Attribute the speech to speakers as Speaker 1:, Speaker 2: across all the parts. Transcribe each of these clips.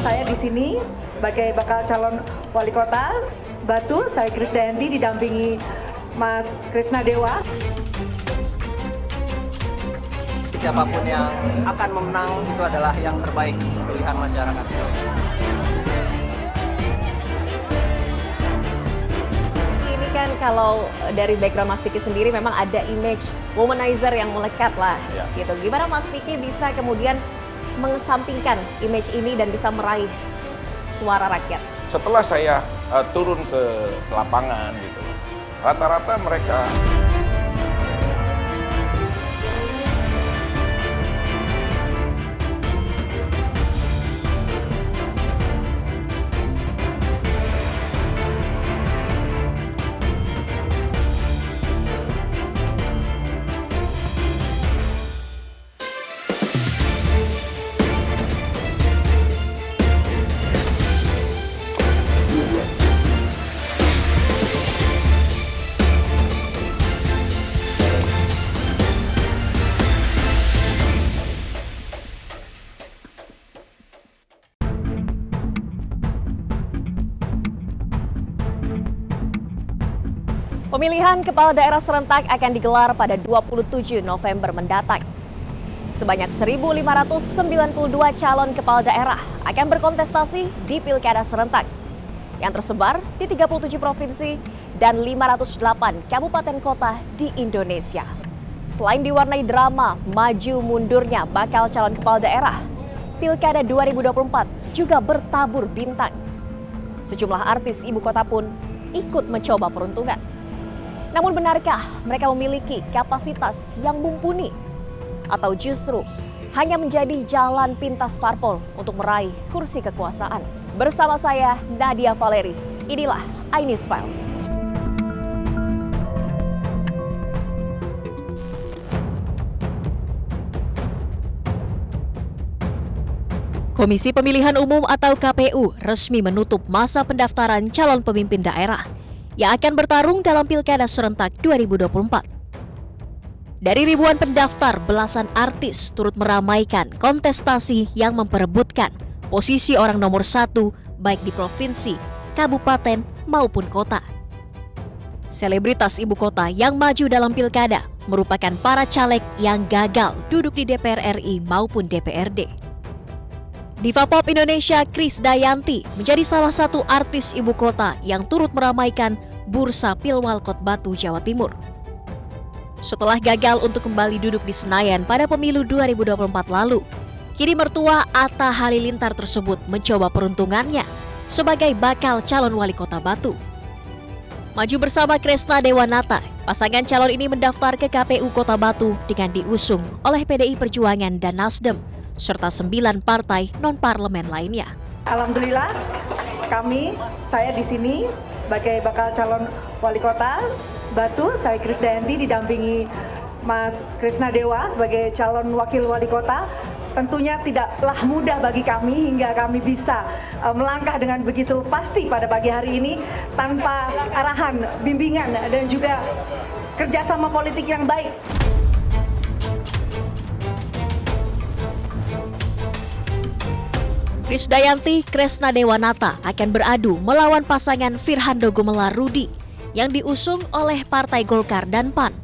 Speaker 1: Saya di sini sebagai bakal calon wali kota Batu, saya Krisdayanti didampingi Mas Krisna Dewa.
Speaker 2: Siapapun yang akan memenang itu adalah yang terbaik pilihan masyarakat.
Speaker 3: Ini kan kalau dari background Mas Vicky sendiri memang ada image womanizer yang melekat lah, gitu. Gimana Mas Vicky bisa kemudian mengesampingkan image ini dan bisa meraih suara rakyat?
Speaker 4: Setelah saya turun ke lapangan gitu, rata-rata mereka
Speaker 3: Pemilihan kepala daerah serentak akan digelar pada 27 November mendatang. Sebanyak 1.592 calon kepala daerah akan berkontestasi di pilkada serentak yang tersebar di 37 provinsi dan 508 kabupaten kota di Indonesia. Selain diwarnai drama maju mundurnya bakal calon kepala daerah, pilkada 2024 juga bertabur bintang. Sejumlah artis ibu kota pun ikut mencoba peruntungan. Namun benarkah mereka memiliki kapasitas yang mumpuni? Atau justru hanya menjadi jalan pintas parpol untuk meraih kursi kekuasaan? Bersama saya, Nadia Valeri. Inilah iNews Files. Komisi Pemilihan Umum atau KPU resmi menutup masa pendaftaran calon pemimpin daerah yang akan bertarung dalam Pilkada Serentak 2024. Dari ribuan pendaftar, belasan artis turut meramaikan kontestasi yang memperebutkan posisi orang nomor 1 baik di provinsi, kabupaten, maupun kota. Selebritas ibu kota yang maju dalam pilkada merupakan para caleg yang gagal duduk di DPR RI maupun DPRD. Diva Pop Indonesia Krisdayanti menjadi salah satu artis ibu kota yang turut meramaikan bursa Pilwalkot Batu, Jawa Timur. Setelah gagal untuk kembali duduk di Senayan pada pemilu 2024 lalu, kini mertua Atta Halilintar tersebut mencoba peruntungannya sebagai bakal calon wali kota Batu. Maju bersama Kresna Dewanata, pasangan calon ini mendaftar ke KPU Kota Batu dengan diusung oleh PDI Perjuangan dan Nasdem, serta 9 partai non-parlemen lainnya.
Speaker 1: Alhamdulillah, saya di sini sebagai bakal calon wali kota Batu, saya Krisdayanti didampingi Mas Krisna Dewa sebagai calon wakil wali kota. Tentunya tidaklah mudah bagi kami hingga kami bisa melangkah dengan begitu pasti pada pagi hari ini tanpa arahan, bimbingan, dan juga kerjasama politik yang baik.
Speaker 3: Krisdayanti Kresna Dewanata akan beradu melawan pasangan Firhando Gumelar Rudi yang diusung oleh Partai Golkar dan PAN,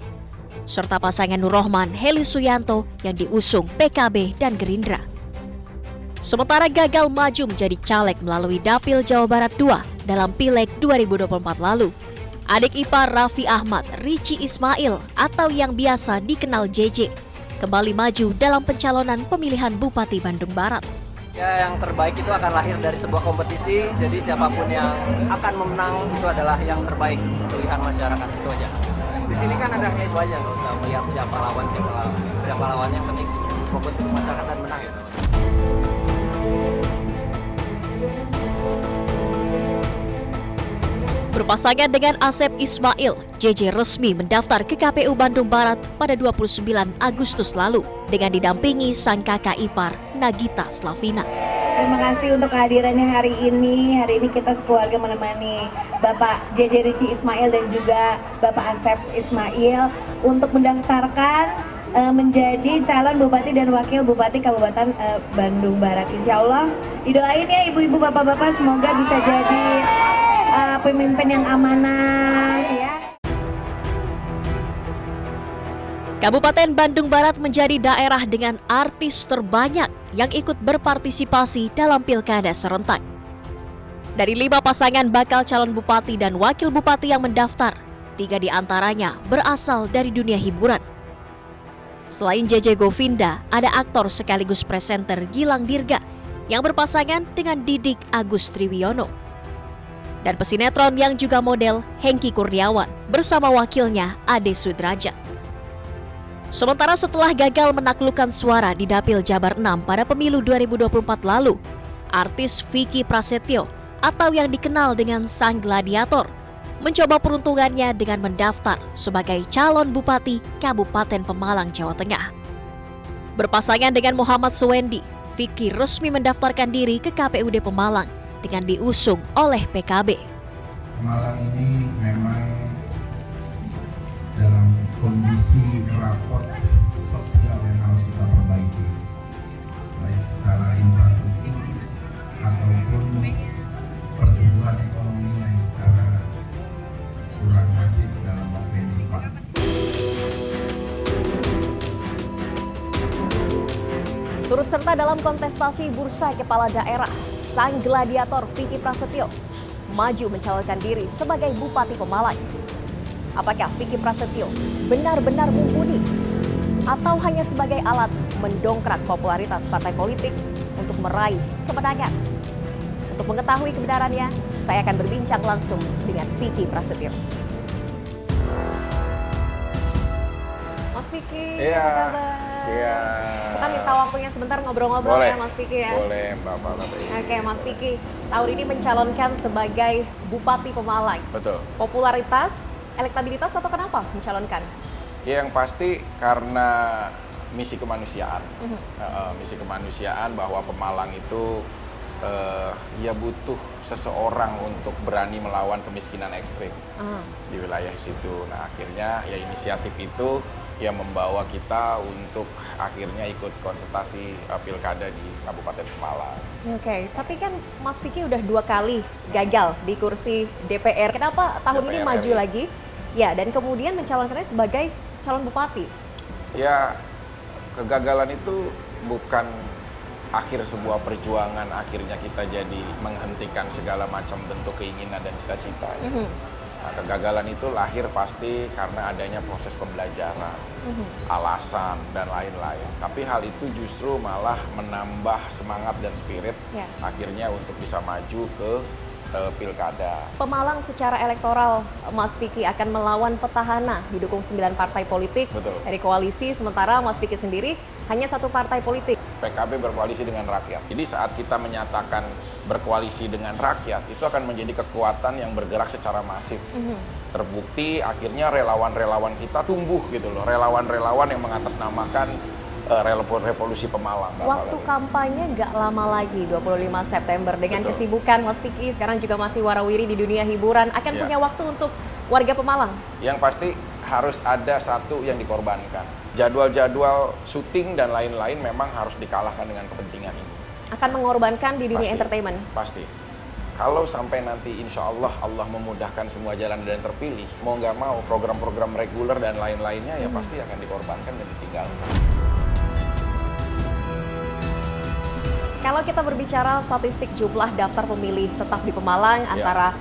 Speaker 3: serta pasangan Nurrohman Heli Suyanto yang diusung PKB dan Gerindra. Sementara gagal maju menjadi caleg melalui Dapil Jawa Barat II dalam Pileg 2024 lalu, adik ipar Raffi Ahmad, Richie Ismail atau yang biasa dikenal JJ, kembali maju dalam pencalonan pemilihan Bupati Bandung Barat.
Speaker 2: Ya, yang terbaik itu akan lahir dari sebuah kompetisi, jadi siapapun yang akan memenang itu adalah yang terbaik pilihan masyarakat, itu aja. Di sini kan ada hanya itu aja, nggak usah melihat siapa lawannya, yang penting fokus ke masyarakat dan menang ya.
Speaker 3: Berpasangan dengan Asep Ismail, JJ resmi mendaftar ke KPU Bandung Barat pada 29 Agustus lalu dengan didampingi sang kakak ipar Nagita Slavina.
Speaker 5: Terima kasih untuk kehadirannya hari ini. Hari ini kita sekeluarga menemani Bapak JJ Richie Ismail dan juga Bapak Asep Ismail untuk mendaftarkan menjadi calon Bupati dan Wakil Bupati Kabupaten Bandung Barat. Insya Allah didoain ya ibu-ibu bapak-bapak, semoga bisa jadi pemimpin yang amanah ya.
Speaker 3: Kabupaten Bandung Barat menjadi daerah dengan artis terbanyak yang ikut berpartisipasi dalam pilkada serentak. Dari 5 pasangan bakal calon bupati dan wakil bupati yang mendaftar, 3 diantaranya berasal dari dunia hiburan. Selain JJ Govinda, ada aktor sekaligus presenter Gilang Dirga yang berpasangan dengan Didik Agus Triwiono. Dan pesinetron yang juga model Hengky Kurniawan bersama wakilnya Ade Sudrajat. Sementara setelah gagal menaklukkan suara di Dapil Jabar 6 pada pemilu 2024 lalu, artis Vicky Prasetyo atau yang dikenal dengan Sang Gladiator mencoba peruntungannya dengan mendaftar sebagai calon bupati Kabupaten Pemalang, Jawa Tengah. Berpasangan dengan Muhammad Suwendi, Vicky resmi mendaftarkan diri ke KPUD Pemalang dengan diusung oleh PKB.
Speaker 6: Pemalang ini memang dalam kondisi rapot sosial yang harus kita perbaiki, baik secara infrastruktur ataupun pertumbuhan ekonomi yang secara kurang masif dalam waktu yang cepat.
Speaker 3: Turut serta dalam kontestasi bursa kepala daerah, Sang Gladiator Vicky Prasetyo maju mencalonkan diri sebagai Bupati Pemalang. Apakah Vicky Prasetyo benar-benar mumpuni atau hanya sebagai alat mendongkrak popularitas partai politik untuk meraih kemenangan? Untuk mengetahui kebenarannya, saya akan berbincang langsung dengan Vicky Prasetyo. Mas Vicky,
Speaker 4: Iya,
Speaker 3: apa kabar?
Speaker 4: siap.
Speaker 3: Kita minta waktunya sebentar ngobrol-ngobrol
Speaker 4: Boleh.
Speaker 3: ya Mas Vicky ya.
Speaker 4: Boleh, Mbak Putri.
Speaker 3: Oke, Mas Vicky, tahun ini mencalonkan sebagai Bupati Pemalang.
Speaker 4: Betul.
Speaker 3: Popularitas, elektabilitas atau kenapa mencalonkan?
Speaker 4: Ya, yang pasti karena misi kemanusiaan. Misi kemanusiaan bahwa Pemalang itu ya butuh seseorang untuk berani melawan kemiskinan ekstrim di wilayah situ. Nah, akhirnya ya inisiatif itu yang membawa kita untuk akhirnya ikut konsultasi pilkada di Kabupaten Pemalang.
Speaker 3: Oke, tapi kan Mas Vicky udah 2 kali gagal di kursi DPR. Kenapa tahun ini
Speaker 4: DPR
Speaker 3: maju lagi? Ya, dan kemudian mencalonkannya sebagai calon bupati.
Speaker 4: Ya, kegagalan itu bukan akhir sebuah perjuangan, akhirnya kita jadi menghentikan segala macam bentuk keinginan dan cita-cita. Nah, kegagalan itu lahir pasti karena adanya proses pembelajaran, alasan, dan lain-lain. Tapi hal itu justru malah menambah semangat dan spirit akhirnya untuk bisa maju ke pilkada.
Speaker 3: Pemalang secara elektoral, Mas Vicky akan melawan petahana, didukung 9 partai politik.
Speaker 4: Betul.
Speaker 3: Dari koalisi, sementara Mas Vicky sendiri hanya 1 partai politik.
Speaker 4: PKB berkoalisi dengan rakyat. Jadi saat kita menyatakan berkoalisi dengan rakyat, itu akan menjadi kekuatan yang bergerak secara masif. Terbukti akhirnya relawan-relawan kita tumbuh gitu loh. Relawan-relawan yang mengatasnamakan revolusi Pemalang.
Speaker 3: Waktu kampanye nggak lama lagi, 25 September. Dengan
Speaker 4: Betul.
Speaker 3: kesibukan Mas Vicky, sekarang juga masih warawiri di dunia hiburan, akan punya waktu untuk warga Pemalang?
Speaker 4: Yang pasti harus ada satu yang dikorbankan. Jadwal-jadwal syuting dan lain-lain memang harus dikalahkan dengan kepentingan ini.
Speaker 3: Akan mengorbankan di dunia
Speaker 4: Pasti.
Speaker 3: entertainment?
Speaker 4: Pasti. Kalau sampai nanti insya Allah memudahkan semua jalan dan terpilih, mau nggak mau program-program reguler dan lain-lainnya ya pasti akan dikorbankan dan ditinggalkan.
Speaker 3: Kalau kita berbicara statistik jumlah daftar pemilih tetap di Pemalang antara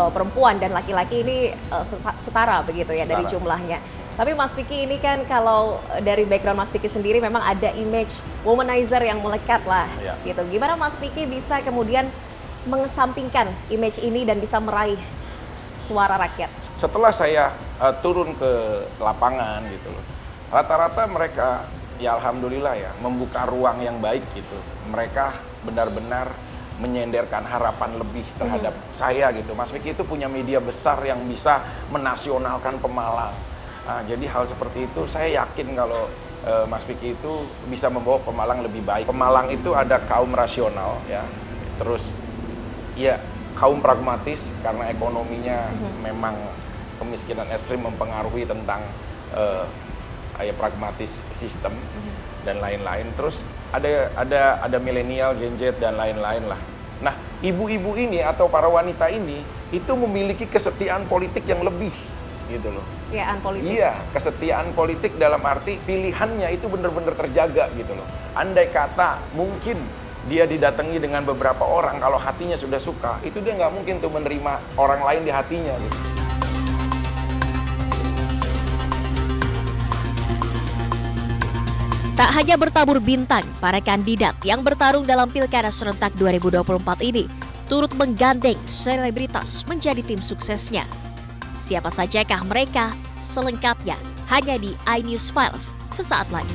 Speaker 3: perempuan dan laki-laki ini setara begitu ya dari jumlahnya. Tapi Mas Vicky ini kan kalau dari background Mas Vicky sendiri memang ada image womanizer yang melekat lah gitu. Gimana Mas Vicky bisa kemudian mengesampingkan image ini dan bisa meraih suara rakyat?
Speaker 4: Setelah saya turun ke lapangan gitu loh, rata-rata mereka ya alhamdulillah ya membuka ruang yang baik gitu. Mereka benar-benar menyenderkan harapan lebih terhadap saya gitu. Mas Vicky itu punya media besar yang bisa menasionalkan Pemalang. Nah, jadi hal seperti itu saya yakin kalau Mas Vicky itu bisa membawa Pemalang lebih baik. Pemalang itu ada kaum rasional ya, terus ya kaum pragmatis karena ekonominya memang kemiskinan ekstrim mempengaruhi tentang ya pragmatis sistem dan lain-lain. Terus ada milenial, Gen Z dan lain-lain lah. Nah, ibu-ibu ini atau para wanita ini itu memiliki kesetiaan politik yang lebih gitu loh.
Speaker 7: Kesetiaan politik.
Speaker 4: Iya, kesetiaan politik dalam arti pilihannya itu benar-benar terjaga gitu loh. Andai kata mungkin dia didatangi dengan beberapa orang, kalau hatinya sudah suka, itu dia nggak mungkin tuh menerima orang lain di hatinya gitu.
Speaker 3: Tak hanya bertabur bintang, para kandidat yang bertarung dalam Pilkada serentak 2024 ini turut menggandeng selebritas menjadi tim suksesnya. Siapa sajakah mereka? Selengkapnya hanya di iNews Files sesaat lagi.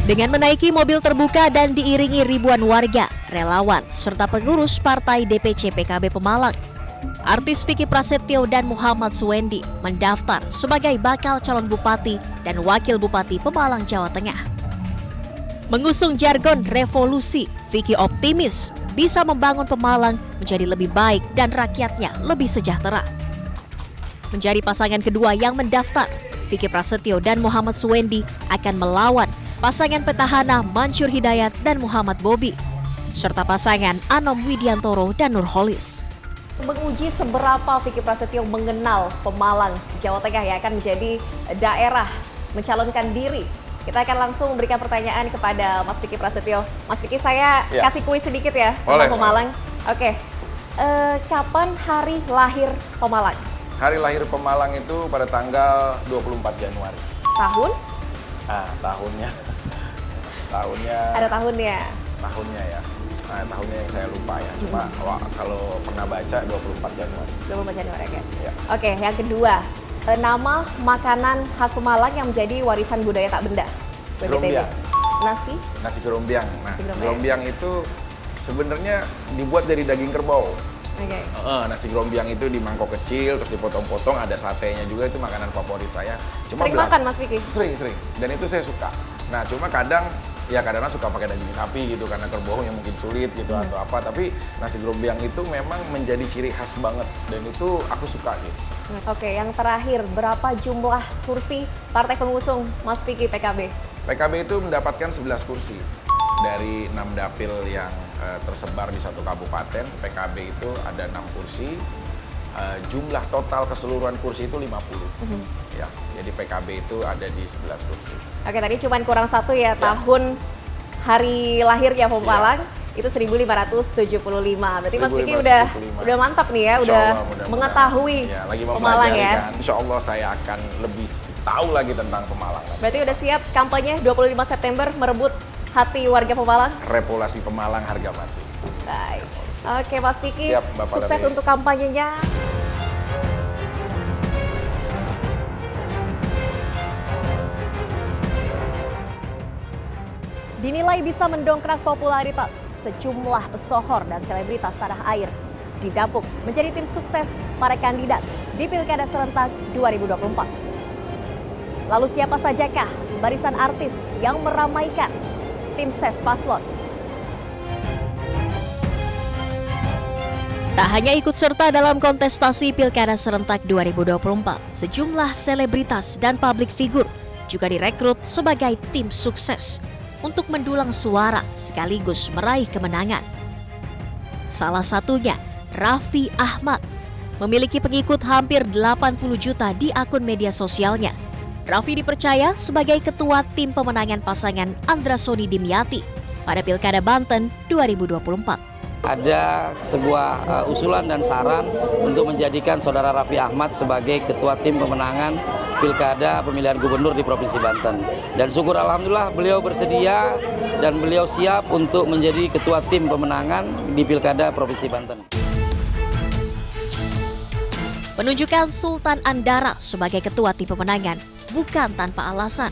Speaker 3: Dengan menaiki mobil terbuka dan diiringi ribuan warga, relawan, serta pengurus partai DPC PKB Pemalang, artis Vicky Prasetyo dan Muhammad Suwendi mendaftar sebagai bakal calon bupati dan wakil bupati Pemalang, Jawa Tengah. Mengusung jargon revolusi, Vicky optimis bisa membangun Pemalang menjadi lebih baik dan rakyatnya lebih sejahtera. Menjadi pasangan kedua yang mendaftar, Vicky Prasetyo dan Muhammad Suwendi akan melawan pasangan petahana Mansur Hidayat dan Muhammad Bobi, serta pasangan Anom Widiantoro dan Nurholis.
Speaker 7: Menguji seberapa Vicky Prasetyo mengenal Pemalang, Jawa Tengah yang akan menjadi daerah mencalonkan diri. Kita akan langsung berikan pertanyaan kepada Mas Vicky Prasetyo. Mas Vicky, saya kasih kuis sedikit ya tentang Pemalang. Oke, kapan hari lahir Pemalang?
Speaker 4: Hari lahir Pemalang itu pada tanggal 24 Januari.
Speaker 7: Tahun?
Speaker 4: Tahunnya.
Speaker 7: Ada tahunnya.
Speaker 4: Tahunnya ya. Nah, tahunnya yang saya lupa ya. Cuma kalau pernah baca 24 Januari.
Speaker 7: 24 Januari, oke.
Speaker 4: Ya.
Speaker 7: Oke, yang kedua. Nama makanan khas Pemalang yang menjadi warisan budaya tak benda. BPTB.
Speaker 4: Gerombiang.
Speaker 7: Nasi
Speaker 4: gerombiang. Nah,
Speaker 7: Nasi gerombiang.
Speaker 4: gerombiang itu sebenarnya dibuat dari daging kerbau.
Speaker 7: Oke.
Speaker 4: Nasi gerombiang itu di mangkok kecil, terus dipotong-potong, ada satenya juga, itu makanan favorit saya.
Speaker 7: Sering makan Mas Vicky?
Speaker 4: Sering. Dan itu saya suka. Nah, cuma kadang suka pakai daging sapi gitu, karena kerbau yang mungkin sulit gitu atau apa. Tapi nasi gerombiang itu memang menjadi ciri khas banget, dan itu aku suka sih.
Speaker 7: Oke, yang terakhir, berapa jumlah kursi partai pengusung Mas Vicky PKB?
Speaker 4: PKB itu mendapatkan 11 kursi. Dari 6 dapil yang tersebar di satu kabupaten, PKB itu ada 6 kursi. Jumlah total keseluruhan kursi itu 50. Ya, jadi PKB itu ada di 11 kursi.
Speaker 7: Oke, tadi cuma kurang satu ya, tahun hari lahirnya Pemalang itu 1575. Berarti Mas Vicky udah mantap nih ya, udah mengetahui
Speaker 4: lagi
Speaker 7: Pemalang ya.
Speaker 4: Insya Allah saya akan lebih tahu lagi tentang Pemalang.
Speaker 7: Berarti udah siap kampanye 25 September merebut hati warga Pemalang?
Speaker 4: Repolasi Pemalang harga mati.
Speaker 7: Baik. Oke Mas Vicky,
Speaker 4: siap,
Speaker 7: sukses
Speaker 4: dari...
Speaker 7: untuk kampanyenya. Dinilai bisa mendongkrak popularitas sejumlah pesohor dan selebritas tanah air didapuk menjadi tim sukses para kandidat di Pilkada serentak 2024. Lalu siapa sajakah barisan artis yang meramaikan tim ses paslon?
Speaker 3: Tak hanya ikut serta dalam kontestasi Pilkada serentak 2024, sejumlah selebritas dan publik figur juga direkrut sebagai tim sukses untuk mendulang suara sekaligus meraih kemenangan. Salah satunya Raffi Ahmad, memiliki pengikut hampir 80 juta di akun media sosialnya. Raffi dipercaya sebagai ketua tim pemenangan pasangan Andra Soni Dimyati pada Pilkada Banten 2024.
Speaker 8: Ada sebuah usulan dan saran untuk menjadikan saudara Raffi Ahmad sebagai ketua tim pemenangan Pilkada pemilihan gubernur di Provinsi Banten. Dan syukur alhamdulillah beliau bersedia dan beliau siap untuk menjadi ketua tim pemenangan di Pilkada Provinsi Banten.
Speaker 3: Penunjukan Sultan Andara sebagai ketua tim pemenangan bukan tanpa alasan.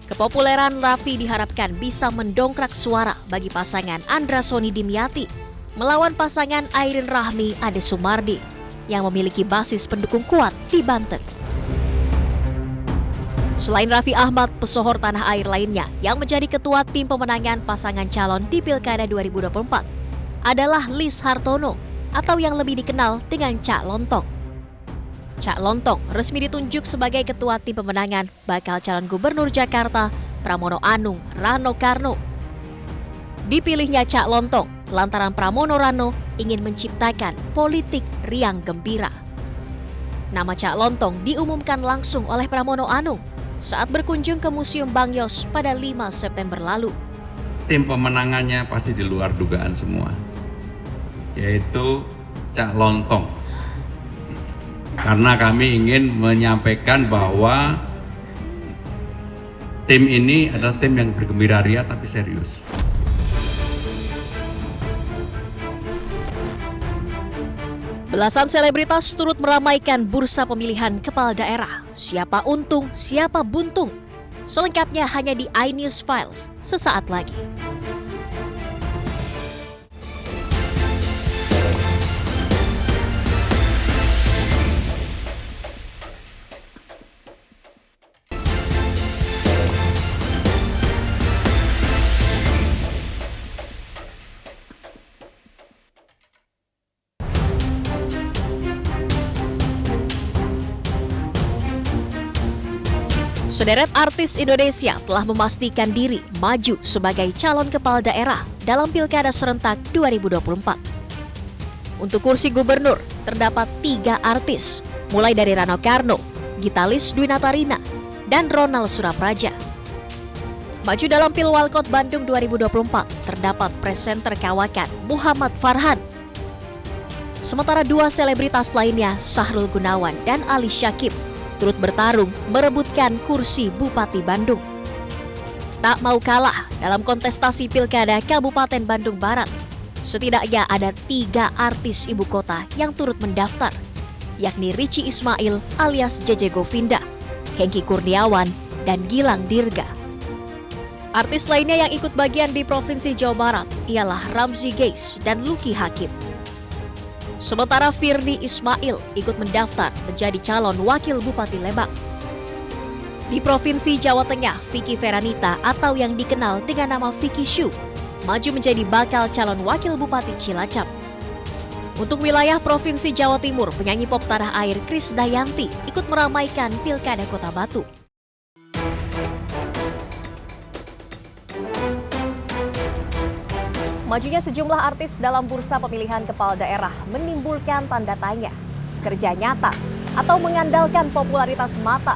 Speaker 3: Kepopuleran Raffi diharapkan bisa mendongkrak suara bagi pasangan Andra Soni Dimyati melawan pasangan Airin Rahmi Ade Sumardi yang memiliki basis pendukung kuat di Banten. Selain Raffi Ahmad, pesohor tanah air lainnya yang menjadi ketua tim pemenangan pasangan calon di Pilkada 2024 adalah Lis Hartono atau yang lebih dikenal dengan Cak Lontong. Cak Lontong resmi ditunjuk sebagai ketua tim pemenangan bakal calon gubernur Jakarta Pramono Anung Rano Karno. Dipilihnya Cak Lontong lantaran Pramono Rano ingin menciptakan politik riang gembira. Nama Cak Lontong diumumkan langsung oleh Pramono Anung saat berkunjung ke Museum Bang Yos pada 5 September lalu.
Speaker 9: Tim pemenangannya pasti di luar dugaan semua, yaitu Cak Lontong. Karena kami ingin menyampaikan bahwa tim ini adalah tim yang bergembira ria tapi serius.
Speaker 3: Belasan selebritas turut meramaikan bursa pemilihan kepala daerah. Siapa untung, siapa buntung. Selengkapnya hanya di iNews Files sesaat lagi. Sederet artis Indonesia telah memastikan diri maju sebagai calon kepala daerah dalam Pilkada serentak 2024. Untuk kursi gubernur, terdapat 3 artis, mulai dari Rano Karno, Gitalis Dwi Natarina, dan Ronald Surapraja. Maju dalam Pilwalkot Bandung 2024, terdapat presenter kawakan Muhammad Farhan. Sementara 2 selebritas lainnya, Sahrul Gunawan dan Ali Syakib, turut bertarung merebutkan kursi Bupati Bandung. Tak mau kalah dalam kontestasi Pilkada Kabupaten Bandung Barat, setidaknya ada 3 artis ibu kota yang turut mendaftar, yakni Richie Ismail alias JJ Govinda, Hengki Kurniawan, dan Gilang Dirga. Artis lainnya yang ikut bagian di Provinsi Jawa Barat ialah Ramzi Geis dan Lucky Hakim. Sementara Virni Ismail ikut mendaftar menjadi calon wakil Bupati Lebak. Di Provinsi Jawa Tengah, Vicky Feranita atau yang dikenal dengan nama Vicky Shu maju menjadi bakal calon wakil Bupati Cilacap. Untuk wilayah Provinsi Jawa Timur, penyanyi pop tanah air Krisdayanti ikut meramaikan Pilkada Kota Batu.
Speaker 7: Majunya sejumlah artis dalam bursa pemilihan kepala daerah menimbulkan tanda tanya, kerja nyata, atau mengandalkan popularitas semata.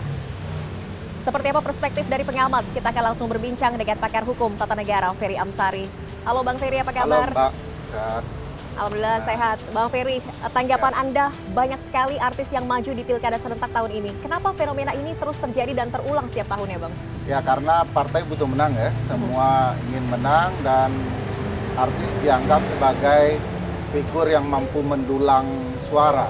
Speaker 7: Seperti apa perspektif dari pengamat? Kita akan langsung berbincang dengan pakar hukum tata negara Ferry Amsari. Halo Bang Ferry, apa kabar?
Speaker 10: Halo Mbak, sehat.
Speaker 7: Alhamdulillah sehat. Bang Ferry, tanggapan Anda, banyak sekali artis yang maju di Pilkada serentak tahun ini. Kenapa fenomena ini terus terjadi dan terulang setiap tahunnya, Bang?
Speaker 10: Ya karena partai butuh menang ya, semua ingin menang dan artis dianggap sebagai figur yang mampu mendulang suara.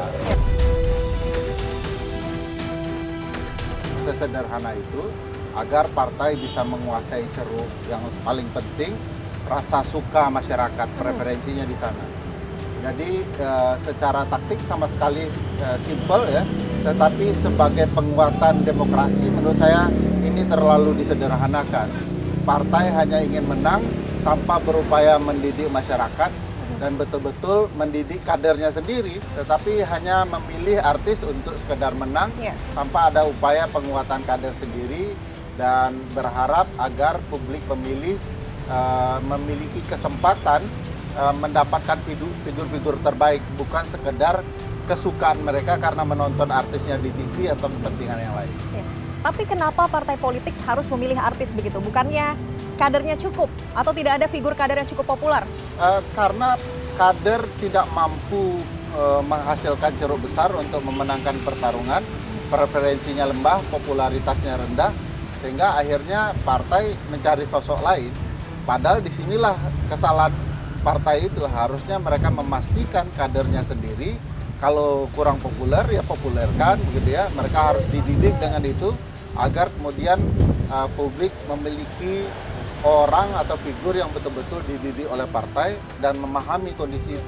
Speaker 10: Sesederhana itu, agar partai bisa menguasai ceruk yang paling penting, rasa suka masyarakat, preferensinya di sana. Jadi secara taktik sama sekali simpel ya, tetapi sebagai penguatan demokrasi, menurut saya ini terlalu disederhanakan. Partai hanya ingin menang tanpa berupaya mendidik masyarakat dan betul-betul mendidik kadernya sendiri, tetapi hanya memilih artis untuk sekedar menang tanpa ada upaya penguatan kader sendiri dan berharap agar publik pemilih memiliki kesempatan mendapatkan figur-figur terbaik, bukan sekedar kesukaan mereka karena menonton artisnya di TV atau kepentingan yang lain.
Speaker 7: Tapi kenapa partai politik harus memilih artis begitu? Bukannya kadernya cukup atau tidak ada figur kader yang cukup populer?
Speaker 10: Karena kader tidak mampu menghasilkan ceruk besar untuk memenangkan pertarungan, preferensinya lembah, popularitasnya rendah, sehingga akhirnya partai mencari sosok lain. Padahal disinilah kesalahan partai itu, harusnya mereka memastikan kadernya sendiri. Kalau kurang populer ya populerkan, begitu ya. Mereka harus dididik dengan itu agar kemudian publik memiliki orang atau figur yang betul-betul dididik oleh partai dan memahami kondisi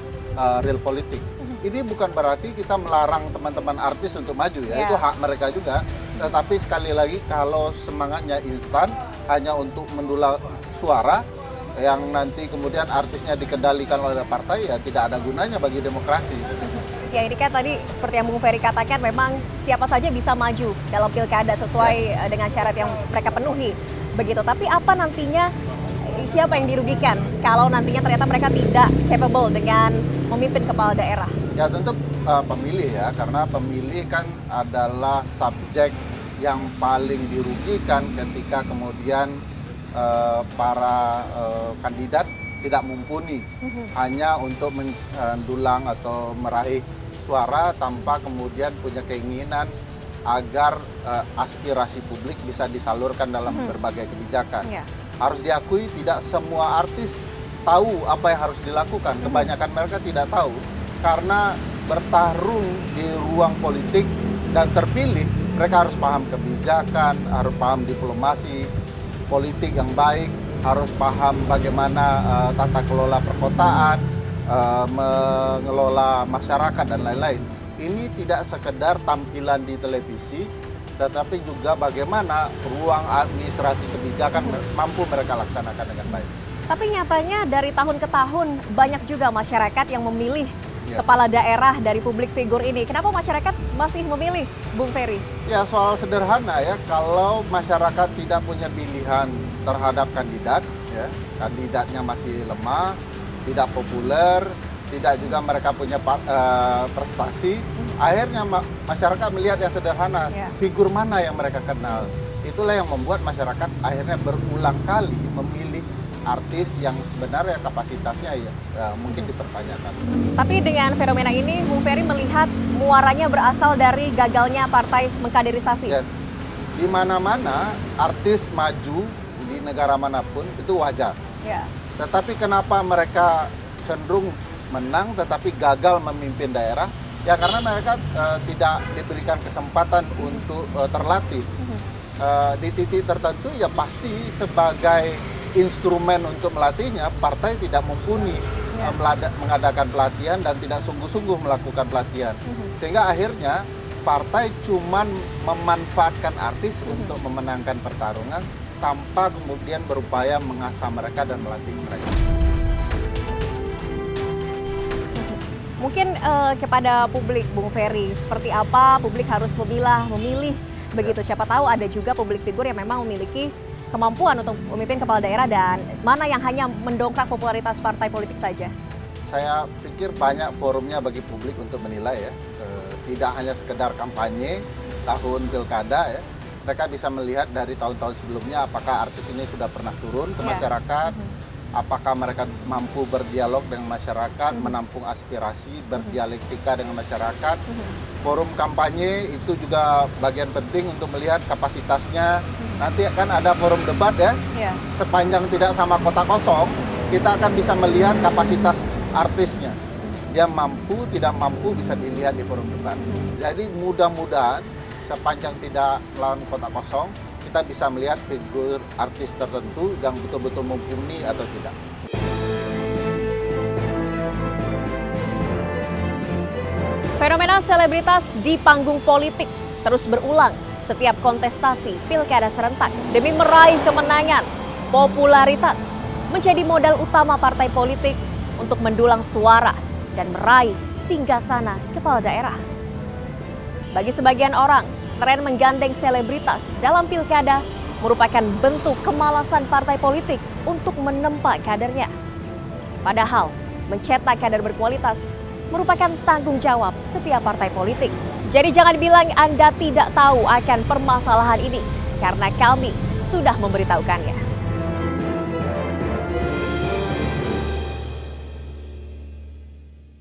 Speaker 10: real politik. Ini bukan berarti kita melarang teman-teman artis untuk maju ya, itu hak mereka juga. Tetapi sekali lagi kalau semangatnya instan hanya untuk mendulang suara yang nanti kemudian artisnya dikendalikan oleh partai, ya tidak ada gunanya bagi demokrasi.
Speaker 7: Ya ini kan tadi seperti yang Bung Ferry katakan, memang siapa saja bisa maju dalam pilkada sesuai dengan syarat yang mereka penuhi. Begitu, tapi apa nantinya, siapa yang dirugikan kalau nantinya ternyata mereka tidak capable dengan memimpin kepala daerah?
Speaker 10: Ya tentu pemilih ya, karena pemilih kan adalah subjek yang paling dirugikan ketika kemudian para kandidat tidak mumpuni hanya untuk mendulang atau meraih suara tanpa kemudian punya keinginan agar aspirasi publik bisa disalurkan dalam berbagai kebijakan. Harus diakui tidak semua artis tahu apa yang harus dilakukan. Kebanyakan mereka tidak tahu karena bertarung di ruang politik dan terpilih, mereka harus paham kebijakan, harus paham diplomasi politik yang baik, harus paham bagaimana tata kelola perkotaan, mengelola masyarakat dan lain-lain. Ini tidak sekedar tampilan di televisi, tetapi juga bagaimana ruang administrasi kebijakan mampu mereka laksanakan dengan baik.
Speaker 7: Tapi nyatanya dari tahun ke tahun banyak juga masyarakat yang memilih kepala daerah dari publik figur ini. Kenapa masyarakat masih memilih, Bung Ferry?
Speaker 10: Ya soal sederhana ya, kalau masyarakat tidak punya pilihan terhadap kandidat, ya, kandidatnya masih lemah, tidak populer, tidak juga mereka punya prestasi, akhirnya masyarakat melihat yang sederhana, figur mana yang mereka kenal. Itulah yang membuat masyarakat akhirnya berulang kali memilih artis yang sebenarnya kapasitasnya mungkin dipertanyakan. Tapi dengan fenomena ini, Bung Ferry melihat muaranya berasal dari gagalnya partai mengkaderisasi. Yes. Di mana-mana artis maju di negara manapun itu wajar. Tetapi kenapa mereka cenderung menang tetapi gagal memimpin daerah? Ya karena mereka tidak diberikan kesempatan untuk terlatih. Di titik tertentu ya pasti sebagai instrumen untuk melatihnya, partai tidak mumpuni mengadakan pelatihan dan tidak sungguh-sungguh melakukan pelatihan. Sehingga akhirnya partai cuman memanfaatkan artis untuk memenangkan pertarungan tanpa kemudian berupaya mengasah mereka dan melatih mereka.
Speaker 7: Mungkin kepada publik, Bung Ferry, seperti apa publik harus memilih begitu. Siapa tahu ada juga publik figur yang memang memiliki kemampuan untuk memimpin kepala daerah dan mana yang hanya mendongkrak popularitas partai politik saja. Saya pikir banyak forumnya bagi publik untuk menilai ya. Tidak hanya sekedar kampanye tahun pilkada ya. Mereka bisa melihat dari tahun-tahun sebelumnya apakah artis ini sudah pernah turun ke masyarakat, apakah mereka mampu berdialog dengan masyarakat, menampung aspirasi, berdialektika dengan masyarakat. Forum kampanye itu juga bagian penting untuk melihat kapasitasnya. Nanti kan ada forum debat ya. Sepanjang tidak sama kota kosong, kita akan bisa melihat kapasitas artisnya. Dia mampu, tidak mampu bisa dilihat di forum debat. Jadi mudah-mudahan sepanjang tidak melawan kota kosong, kita bisa melihat figur artis tertentu yang betul-betul mumpuni atau tidak. Fenomena selebritas di panggung politik terus berulang setiap kontestasi pilkada serentak. Demi meraih kemenangan, popularitas menjadi modal utama partai politik untuk mendulang suara dan meraih singgasana kepala daerah. Bagi sebagian orang, tren menggandeng selebritas dalam pilkada merupakan bentuk kemalasan partai politik untuk menempa kadernya. Padahal, mencetak kader berkualitas merupakan tanggung jawab setiap partai politik. Jadi jangan bilang Anda tidak tahu akan permasalahan ini, karena kami sudah memberitahukannya.